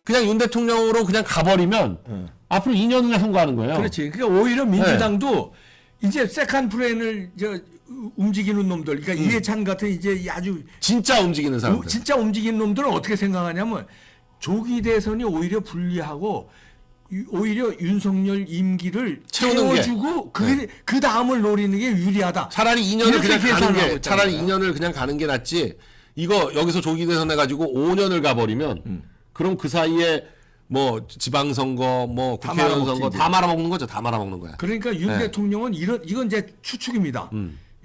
그냥 윤 대통령으로 그냥 가버리면 앞으로 2년을 선거하는 거예요. 그렇지. 그러니까 오히려 민주당도 이제 세컨 플랜을 움직이는 놈들, 그러니까 이해찬 같은 이제 아주 진짜 움직이는 사람들. 진짜 움직이는 놈들은 어떻게 생각하냐면 조기 대선이 오히려 불리하고 오히려 윤석열 임기를 채우는 채워주고 그 다음을 노리는 게 유리하다. 차라리 2년을 그냥 가는 게 차라리 있잖아요. 2년을 그냥 가는 게 낫지. 이거 여기서 조기 대선 해가지고 5년을 가버리면 그럼 그 사이에 뭐 지방선거, 뭐 국회의원 선거 다 말아먹는 거죠. 다 말아먹는 거야. 그러니까 윤 대통령은 이건 이제 추측입니다.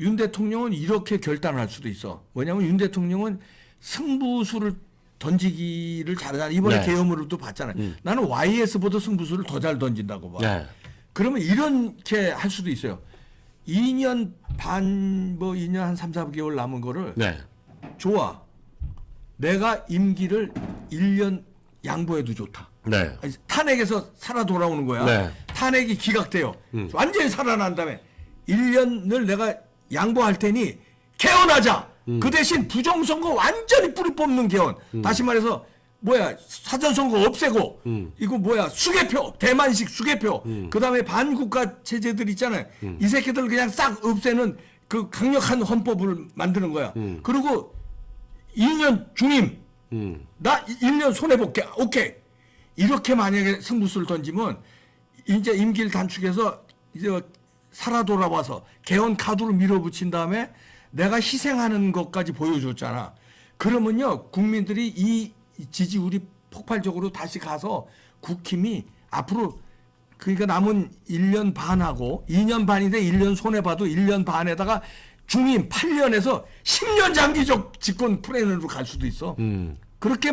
윤 대통령은 이렇게 결단할 수도 있어. 뭐냐면 윤 대통령은 승부수를 던지기를 잘하잖아. 이번에 네. 계엄으로도 봤잖아요. 나는 YS보다 승부수를 더 잘 던진다고 봐. 네. 그러면 이렇게 할 수도 있어요. 2년 반, 뭐 2년 한 3, 4개월 남은 거를 네. 좋아. 내가 임기를 1년 양보해도 좋다. 네. 아니, 탄핵에서 살아 돌아오는 거야. 네. 탄핵이 기각돼요. 완전히 살아난 다음에 1년을 내가 양보할 테니 개헌하자. 그 대신 부정선거 완전히 뿌리 뽑는 개헌. 다시 말해서 뭐야 사전선거 없애고 이거 뭐야 수개표 대만식 수개표 그다음에 반국가 체제들 있잖아요. 이 새끼들 그냥 싹 없애는 그 강력한 헌법을 만드는 거야. 그리고 2년 중임 나 1년 손해볼게. 오케이. 이렇게 만약에 승부수를 던지면 이제 임기를 단축해서 이제 살아 돌아와서 개헌 카드로 밀어붙인 다음에 내가 희생하는 것까지 보여줬잖아. 그러면요 국민들이 이 지지율이 폭발적으로 다시 가서 국힘이 앞으로 그러니까 남은 1년 반하고 2년 반인데 1년 손해봐도 1년 반에다가 중임 8년에서 10년 장기적 집권 플랜으로 갈 수도 있어. 그렇게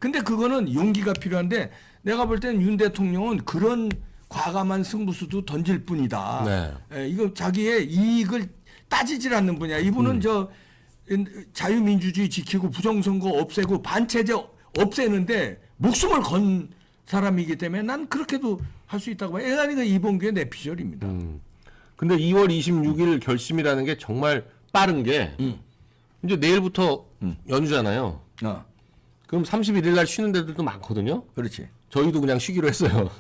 근데 그거는 용기가 필요한데 내가 볼 때는 윤 대통령은 그런 과감한 승부수도 던질 뿐이다. 네. 예, 이거 자기의 이익을 따지질 않는 분이야. 이분은 자유민주주의 지키고 부정선거 없애고 반체제 없애는데 목숨을 건 사람이기 때문에 난 그렇게도 할 수 있다고 봐요. 그러니까 이봉규의 내피셜입니다. 근데 2월 26일 결심이라는 게 정말 빠른 게 이제 내일부터 연휴잖아요. 그럼 31일 날 쉬는 데들도 많거든요. 그렇지. 저희도 그냥 쉬기로 했어요.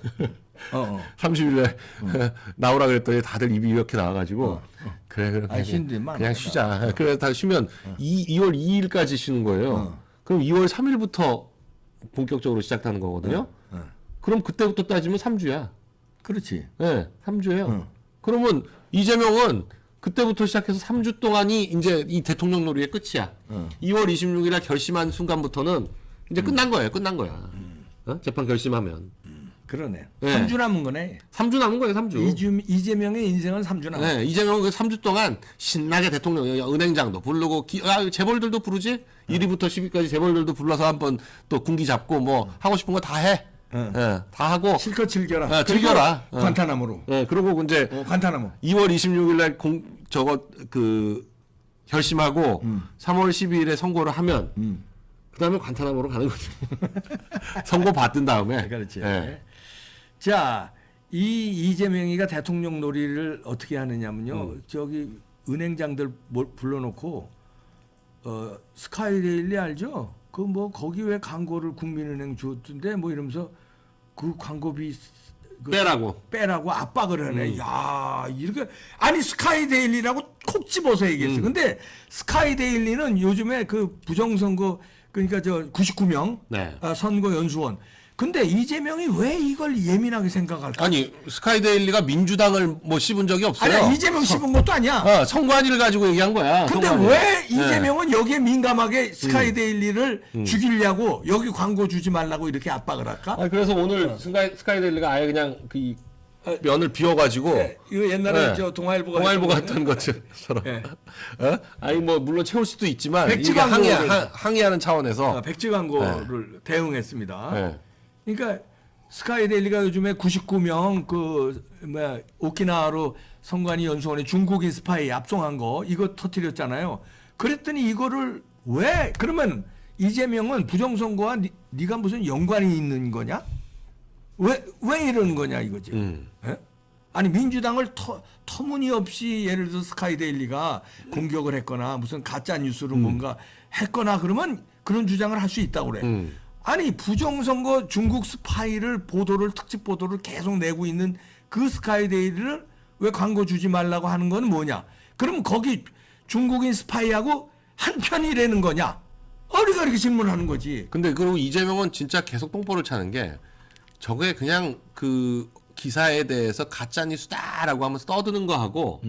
30일 날 나오라 그랬더니 다들 입이 이렇게 나와가지고 그래 그냥 쉬자. 그래 다 쉬면 2월 2일까지 쉬는 거예요. 그럼 2월 3일부터 본격적으로 시작하는 거거든요. 그럼 그때부터 따지면 3주야. 그렇지. 네, 3주예요. 그러면 이재명은 그때부터 시작해서 3주 동안이 이제 이 대통령 놀이의 끝이야. 2월 26일에 결심한 순간부터는 이제 끝난 거예요. 끝난 거야. 재판 결심하면. 그러네. 네. 3주 남은 거네. 3주 남은 거예요. 3주. 이재명의 인생은 3주 남은 네, 이재명은 그 3주 동안 신나게 대통령 은행장도 부르고 재벌들도 부르지. 1위부터 10위까지 재벌들도 불러서 한번 또 군기 잡고 뭐 하고 싶은 거 다 해. 네, 다 하고 실컷 즐겨라. 네, 즐겨라. 관타나무로. 네, 그리고 이제 관타나무. 2월 26일 날 결심하고 3월 12일에 선고를 하면 그다음에 관타나무로 가는 거죠. 선고 받은 다음에. 그렇지. 네. 자, 이재명이가 대통령 놀이를 어떻게 하느냐면요. 저기 은행장들 불러놓고 스카이데일리 알죠? 그 뭐 거기 왜 광고를 국민은행 줬던데 뭐 이러면서 그 광고비 빼라고 압박을 하네. 야, 이렇게 아니 스카이데일리라고 콕 집어서 얘기했어. 근데 스카이데일리는 요즘에 그 부정선거 그러니까 99명 네. 선거 연수원. 근데 이재명이 왜 이걸 예민하게 생각할까? 아니 스카이데일리가 민주당을 뭐 씹은 적이 없어요. 아니 이재명 씹은 것도 아니야. 선관위를 가지고 얘기한 거야. 근데 선관위. 왜 이재명은 여기에 민감하게 스카이데일리를 죽이려고 여기 광고 주지 말라고 이렇게 압박을 할까? 그래서 오늘 스카이데일리가 아예 그냥 그 면을 비워가지고 네, 이거 옛날에 저 동아일보가 했던 것처럼. 네. 아니 뭐 물론 채울 수도 있지만 백지 이게 광고를 항의하는 차원에서 백지 광고를 대응했습니다. 네. 그러니까 스카이데일리가 요즘에 99명 오키나와로 선관위 연수원에 중국인 스파이 압송한 거 이거 터뜨렸잖아요. 그랬더니 이거를 왜 그러면 이재명은 부정선거와 네가 무슨 연관이 있는 거냐? 왜 이러는 거냐 이거지. 예? 아니 민주당을 터무니없이 예를 들어 스카이데일리가 공격을 했거나 무슨 가짜 뉴스로 뭔가 했거나 그러면 그런 주장을 할 수 있다고 그래. 아니 부정선거 중국 스파이를 특집 보도를 계속 내고 있는 그 스카이데일리를 왜 광고 주지 말라고 하는 건 뭐냐? 그럼 거기 중국인 스파이하고 한 편이라는 거냐? 우리가 이렇게 질문하는 거지. 근데 그리고 이재명은 진짜 계속 똥볼을 차는 게 저게 그냥 그 기사에 대해서 가짜 뉴스다라고 하면서 떠드는 거 하고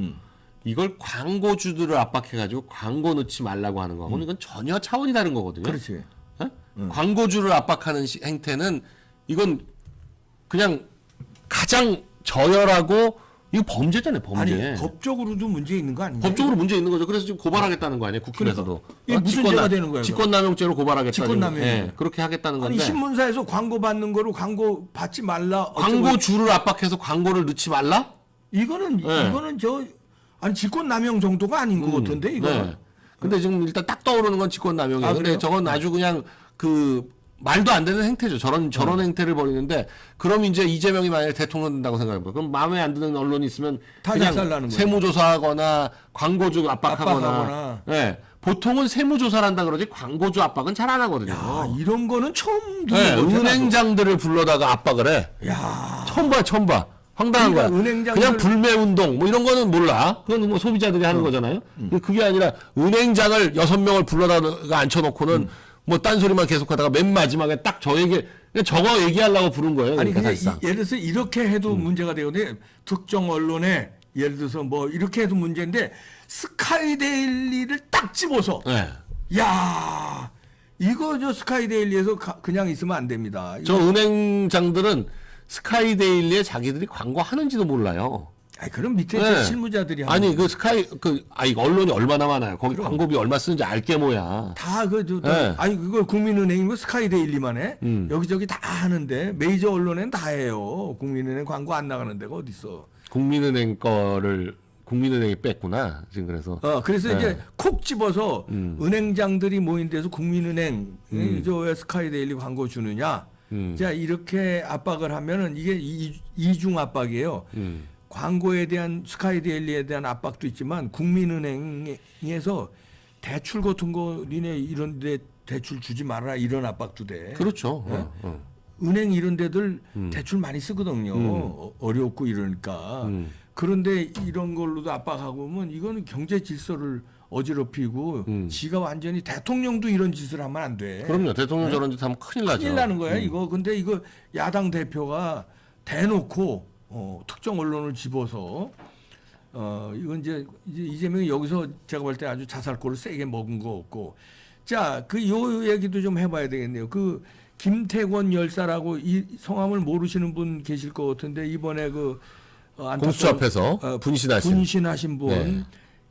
이걸 광고주들을 압박해가지고 광고 넣지 말라고 하는 거하고는 이건 전혀 차원이 다른 거거든요. 그렇지. 광고주를 압박하는 행태는 이건 그냥 가장 저열하고 이거 범죄잖아요, 범죄. 아니 법적으로도 문제 있는 거 아니냐? 법적으로 문제 있는 거죠. 그래서 지금 고발하겠다는 거 아니에요, 국회에서도. 이게 무슨 죄가 되는 거예요? 직권남용죄로 고발하겠다. 직권남용. 네, 그렇게 하겠다는 건데. 아니 신문사에서 광고 받는 거로 광고 받지 말라. 광고주를 압박해서 광고를 넣지 말라? 이거는 아니 직권남용 정도가 아닌 것 같은데 이거. 네. 근데 지금 일단 딱 떠오르는 건 직권남용이에요. 근데 저건 아주 그냥 그 말도 안 되는 행태죠. 저런 행태를 벌이는데 그럼 이제 이재명이 만약에 대통령 된다고 생각해보면 그럼 마음에 안 드는 언론이 있으면 그냥 세무조사하거나 광고주 압박하거나. 네. 보통은 세무조사를 한다 그러지 광고주 압박은 잘 안 하거든요. 야, 이런 거는 처음 듣는 네, 거죠. 은행장들을 불러다가 압박을 해. 야. 처음 봐. 황당한 거야. 은행장들... 그냥 불매운동 뭐 이런 거는 몰라. 그건 뭐 소비자들이 하는 거잖아요. 그게 아니라 은행장을 6명을 불러다가 앉혀놓고는 뭐 딴소리만 계속하다가 맨 마지막에 딱 저거 얘기하려고 부른 거예요. 아니 그러니까 그냥 예를 들어서 이렇게 해도 문제가 되거든요. 특정 언론에 예를 들어서 뭐 이렇게 해도 문제인데 스카이데일리를 딱 집어서 네. 야 이거 저 스카이데일리에서 그냥 있으면 안 됩니다. 저 은행장들은 스카이데일리에 자기들이 광고하는지도 몰라요. 아니 그럼 밑에 실무자들이 아니 그 언론이 얼마나 많아요. 거기 그럼. 광고비 얼마 쓰는지 알게 뭐야. 아니 그걸 국민은행이고 스카이데일리만 해. 여기저기 다 하는데 메이저 언론엔 다 해요. 국민은행 광고 안 나가는 데가 어디 있어? 국민은행 거를 국민은행이 뺐구나. 지금 그래서. 그래서 이제 콕 집어서 은행장들이 모인 데서 국민은행 저 왜 스카이데일리 광고 주느냐? 자 이렇게 압박을 하면은 이게 이중 압박이에요. 광고에 대한 스카이데일리에 대한 압박도 있지만 국민은행에서 대출 같은 거 니네 이런 데 대출 주지 말아라 이런 압박도 돼. 그렇죠. 은행 이런 데들 대출 많이 쓰거든요. 어렵고 이러니까. 그런데 이런 걸로도 압박하고 하면 이거는 경제 질서를 어지럽히고 지가 완전히 대통령도 이런 짓을 하면 안 돼. 그럼요. 대통령 저런 짓 하면 큰일 나죠. 큰일 나는 거야 이거. 근데 이거 야당 대표가 대놓고 특정 언론을 집어서 이건 이제 이재명이 여기서 제가 볼 때 아주 자살골을 세게 먹은 거 없고 자 요 얘기도 좀 해봐야 되겠네요. 그 김태권 열사라고 이 성함을 모르시는 분 계실 것 같은데 이번에 공수처 앞에서 분신하신 분 네.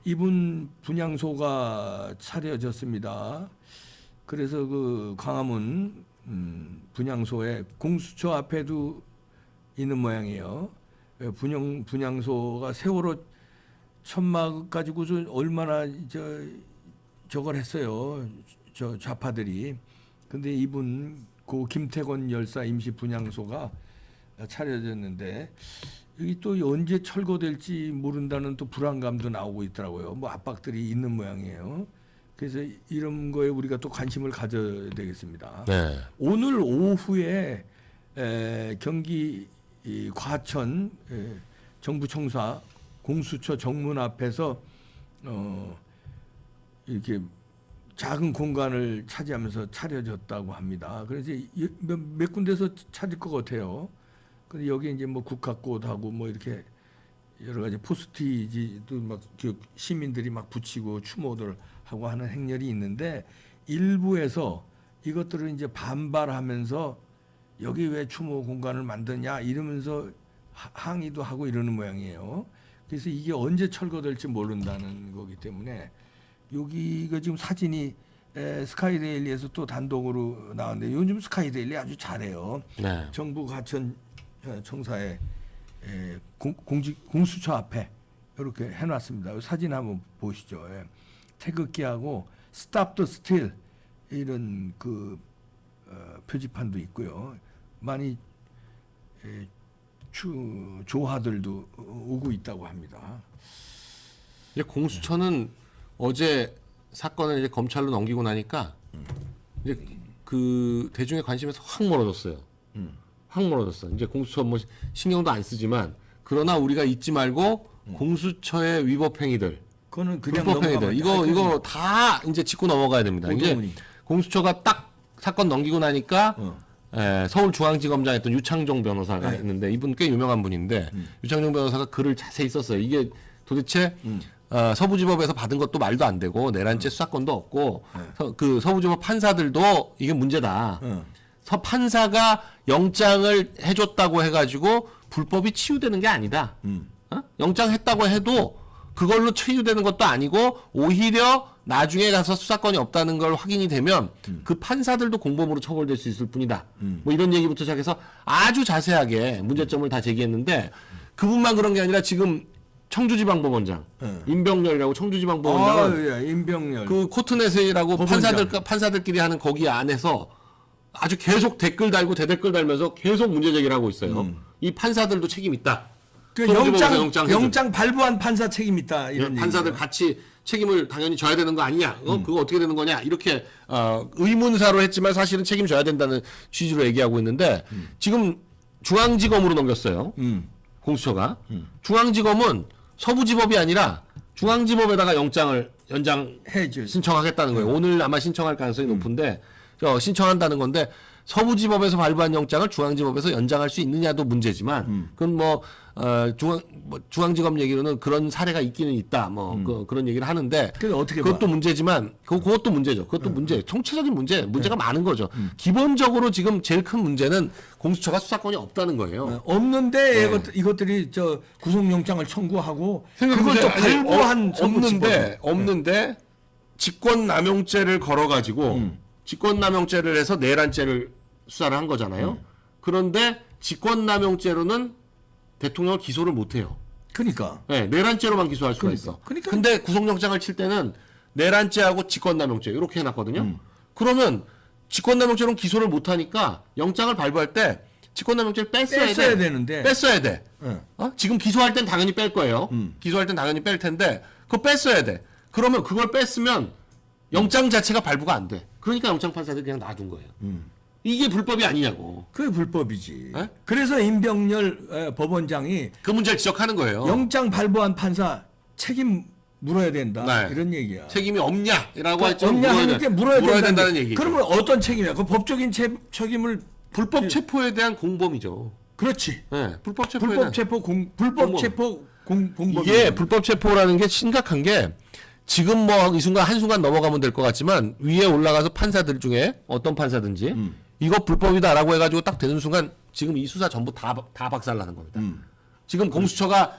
이분 분향소가 차려졌습니다. 그래서 그 광화문 분향소에 공수처 앞에도 있는 모양이에요. 분향소가 세월호 천막 가지고 얼마나 저걸 했어요. 저 좌파들이. 근데 이분 그 김태권 열사 임시 분향소가 차려졌는데 여기 또 언제 철거될지 모른다는 또 불안감도 나오고 있더라고요. 뭐 압박들이 있는 모양이에요. 그래서 이런 거에 우리가 또 관심을 가져야 되겠습니다. 네. 오늘 오후에 경기 과천 정부청사 공수처 정문 앞에서 이렇게 작은 공간을 차지하면서 차려졌다고 합니다. 그래서 몇 군데서 찾을 것 같아요. 근데 여기 이제 뭐 국화꽃하고 뭐 이렇게 여러 가지 포스티지도 막 시민들이 막 붙이고 추모들 하고 하는 행렬이 있는데 일부에서 이것들을 이제 반발하면서 여기 왜 추모 공간을 만드냐 이러면서 항의도 하고 이러는 모양이에요. 그래서 이게 언제 철거될지 모른다는 거기 때문에 여기가 지금 사진이 스카이데일리에서 또 단독으로 나왔는데 요즘 스카이데일리 아주 잘해요. 네. 정부 과천 청사에 공수처 앞에 이렇게 해놨습니다. 사진 한번 보시죠. 태극기하고 Stop the Steal 이런 표지판도 있고요. 많이 조화들도 오고 있다고 합니다. 이제 공수처는 어제 사건을 이제 검찰로 넘기고 나니까 이제 그 대중의 관심에서 확 멀어졌어요. 확 멀어졌어. 이제 공수처 뭐 신경도 안 쓰지만 그러나 우리가 잊지 말고 공수처의 위법 행위들, 그거는 그냥 불법 행위들 이거 다 이제 짚고 넘어가야 됩니다. 이제 공수처가 딱 사건 넘기고 나니까 서울중앙지검장 했던 유창종 변호사가 있는데 이분 꽤 유명한 분인데 유창종 변호사가 글을 자세히 썼어요. 이게 도대체 서부지법에서 받은 것도 말도 안 되고 내란죄 수사권도 없고 그 서부지법 판사들도 이게 문제다. 판사가 영장을 해줬다고 해가지고 불법이 치유되는 게 아니다. 영장 했다고 해도 그걸로 치유되는 것도 아니고 오히려 나중에 가서 수사권이 없다는 걸 확인이 되면 그 판사들도 공범으로 처벌될 수 있을 뿐이다. 뭐 이런 얘기부터 시작해서 아주 자세하게 문제점을 다 제기했는데 그분만 그런 게 아니라 지금 청주지방법원장 임병렬이라고 청주지방법원장은 임병렬 그 코트넷이라고 판사들끼리 하는 거기 안에서 아주 계속 댓글 달고 대댓글 달면서 계속 문제 제기를 하고 있어요. 이 판사들도 책임 있다. 그 영장 발부한 판사 책임 있다. 이런 판사들 얘기죠. 같이 책임을 당연히 져야 되는 거 아니냐? 그거 어떻게 되는 거냐? 이렇게 의문사로 했지만 사실은 책임져야 된다는 취지로 얘기하고 있는데 지금 중앙지검으로 넘겼어요. 공수처가. 중앙지검은 서부지법이 아니라 중앙지법에다가 연장 신청하겠다는 거예요. 오늘 아마 신청할 가능성이 높은데 신청한다는 건데 서부지법에서 발부한 영장을 중앙지법에서 연장할 수 있느냐도 문제지만 그건 중앙지검 얘기로는 그런 사례가 있기는 있다. 그런 얘기를 하는데 그것도 문제지만 그것도 문제죠. 그것도 문제. 총체적인 문제가 많은 거죠. 기본적으로 지금 제일 큰 문제는 공수처가 수사권이 없다는 거예요. 없는데 이것들이 구속영장을 청구하고 그걸 또 발부한 없는데 직권남용죄를 걸어가지고 직권남용죄를 해서 내란죄를 수사를 한 거잖아요. 그런데 직권남용죄로는 대통령을 기소를 못해요. 그러니까. 네, 내란죄로만 기소할 수가 있어. 근데 구속영장을 칠 때는 내란죄하고 직권남용죄 이렇게 해놨거든요. 그러면 직권남용죄로는 기소를 못하니까 영장을 발부할 때 직권남용죄를 뺐어야 되는데. 뺐어야 돼. 지금 기소할 땐 당연히 뺄 거예요. 기소할 땐 당연히 뺄 텐데 그거 뺐어야 돼. 그러면 그걸 뺐으면 영장 자체가 발부가 안 돼. 그러니까 영장판사들이 그냥 놔둔 거예요. 이게 불법이 아니냐고. 그게 불법이지. 그래서 임병렬 법원장이 그 문제를 지적하는 거예요. 영장 발부한 판사 책임 물어야 된다. 이런 얘기야. 책임이 없냐라고 했죠. 물어야 된다는 얘기. 그러면 어떤 책임이야? 그 법적인 책임을 불법 체포에 대한 공범이죠. 그렇지. 네, 불법 체포 공범. 이게 불법 체포라는 게 심각한 게 지금 이 순간 한순간 넘어가면 될 것 같지만 위에 올라가서 판사들 중에 어떤 판사든지 이거 불법이다라고 해가지고 딱 되는 순간 지금 이 수사 전부 다 박살나는 겁니다. 지금 공수처가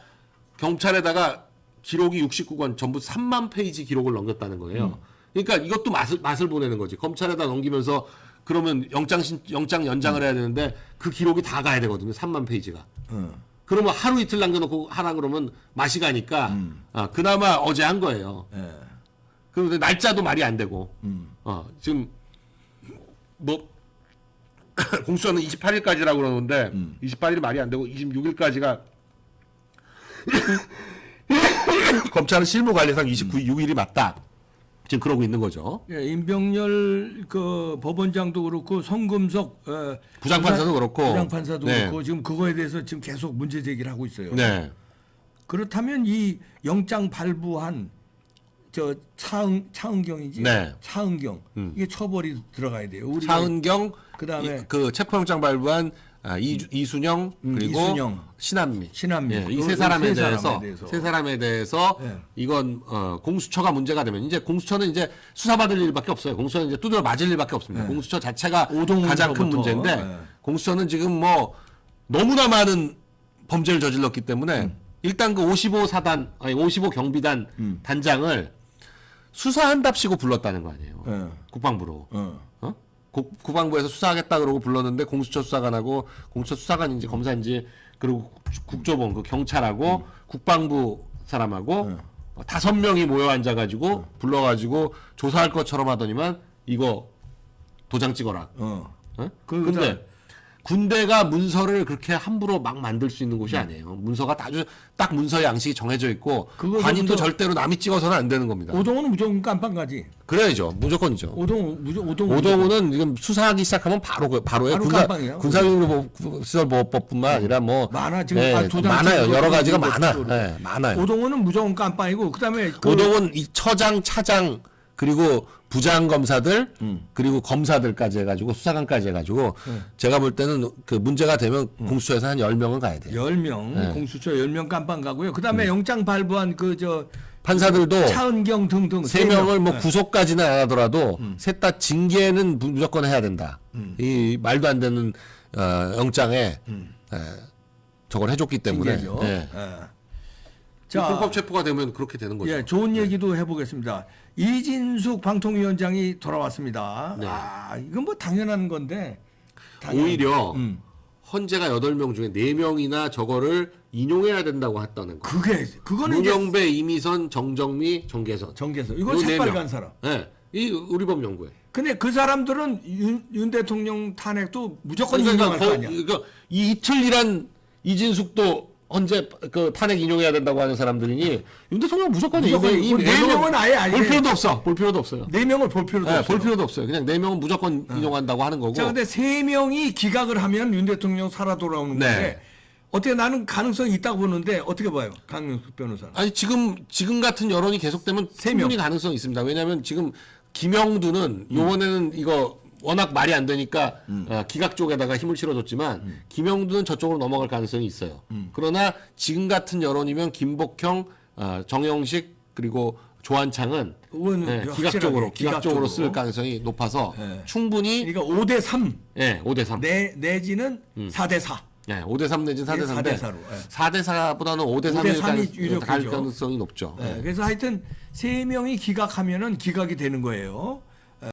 경찰에다가 기록이 69건 전부 3만 페이지 기록을 넘겼다는 거예요. 그러니까 이것도 맛을 보내는 거지. 검찰에다 넘기면서 그러면 영장 연장을 해야 되는데 그 기록이 다 가야 되거든요. 3만 페이지가. 그러면 하루 이틀 남겨놓고 하라 그러면 맛이 가니까 그나마 어제 한 거예요. 그런데 날짜도 말이 안 되고 지금 공수처는 28일까지라고 그러는데 28일이 말이 안 되고 26일까지가 검찰은 실무관리상 6일이 맞다. 지금 그러고 있는 거죠. 임병렬 그 법원장도 그렇고 송금석 부장판사도 그렇고 그렇고 지금 그거에 대해서 지금 계속 문제 제기를 하고 있어요. 네. 그렇다면 이 영장 발부한 차은경이지. 네. 차은경 이게 처벌이 들어가야 돼요. 차은경 그다음에 그 체포영장 발부한 이순영 그리고 신한미 이 세 사람에 대해서 이건 공수처가 문제가 되면 이제 공수처는 이제 수사받을 일밖에 없어요. 공수처는 이제 두드려 맞을 일밖에 없습니다. 공수처 자체가 가장 큰 문제인데 공수처는 지금 너무나 많은 범죄를 저질렀기 때문에 일단 그 55 경비단 단장을 수사한답시고 불렀다는 거 아니에요. 국방부로. 국방부에서 수사하겠다 그러고 불렀는데 공수처 수사관하고 공수처 수사관인지 검사인지 그리고 국조본 그 경찰하고 국방부 사람하고 5명이 모여 앉아가지고 불러가지고 조사할 것처럼 하더니만 이거 도장 찍어라. 근데 군대가 문서를 그렇게 함부로 막 만들 수 있는 곳이 아니에요. 문서가 아주 딱 문서 양식이 정해져 있고 관입도 절대로 남이 찍어서는 안 되는 겁니다. 오동호는 무조건 깜빵 가지. 그래야죠. 무조건이죠. 오동호는 지금 수사하기 시작하면 바로예요. 바로 깜빵이야. 군사시설보호법뿐만 아니라 뭐 많아 지금 많아요. 여러 가지가 많아. 네, 많아요. 오동호는 무조건 깜빵이고 그다음에 오동은 이 처장, 차장 그리고 부장 검사들 그리고 검사들까지 해가지고 수사관까지 해가지고 제가 볼 때는 그 문제가 되면 공수처에서 한 10명은 가야 돼요. 10명 공수처 10명 깜빵 가고요. 그다음에 영장 발부한 그 판사들도 차은경 등등 3명을 뭐 구속까지는 안 하더라도 셋 다 징계는 무조건 해야 된다. 이 말도 안 되는 영장에 저걸 해줬기 때문에. 자, 불법 체포가 되면 그렇게 되는 거죠. 예, 좋은 얘기도 해보겠습니다. 이진숙 방통위원장이 돌아왔습니다. 네. 이건 뭐 당연한 건데. 오히려 헌재가 8명 중에 4명이나 저거를 인용해야 된다고 했다는 거. 그거는 문영배, 이미선, 정정미, 정계선. 이건 새빨간 사람. 네. 이 우리법 연구에. 근데 그 사람들은 윤 대통령 탄핵도 무조건 인용할 거 아니야. 그러니까 이 이틀이란 이진숙도 헌재 그 탄핵 인용해야 된다고 하는 사람들이니 윤 대통령 무조건 인용. 4명은 아예 볼 필요도 없어. 볼 필요도 없어요. 4명을 볼 필요도 없어요. 볼 필요도 없어요. 그냥 4명은 무조건 인용한다고 하는 거고. 자, 근데 3명이 기각을 하면 윤 대통령 살아 돌아오는 건데 어떻게 나는 가능성이 있다고 보는데 어떻게 봐요, 강명숙 변호사는? 아니 지금 같은 여론이 계속되면 충분히 가능성이 있습니다. 왜냐하면 지금 김영두는 이번에는 이거 워낙 말이 안 되니까 기각 쪽에다가 힘을 실어줬지만 김영두는 저쪽으로 넘어갈 가능성이 있어요. 그러나 지금 같은 여론이면 김복형, 정영식 그리고 조한창은 기각적으로 쓸 가능성이 높아서 충분히 그러니까 5대3. 네, 5대3. 내지는 4대4. 네, 5대3 내지는 4대3인데 4대4로. 4대4보다는 5대3일 유력하죠. 가능성이 높죠. 그래서 하여튼 3명이 기각하면은 기각이 되는 거예요.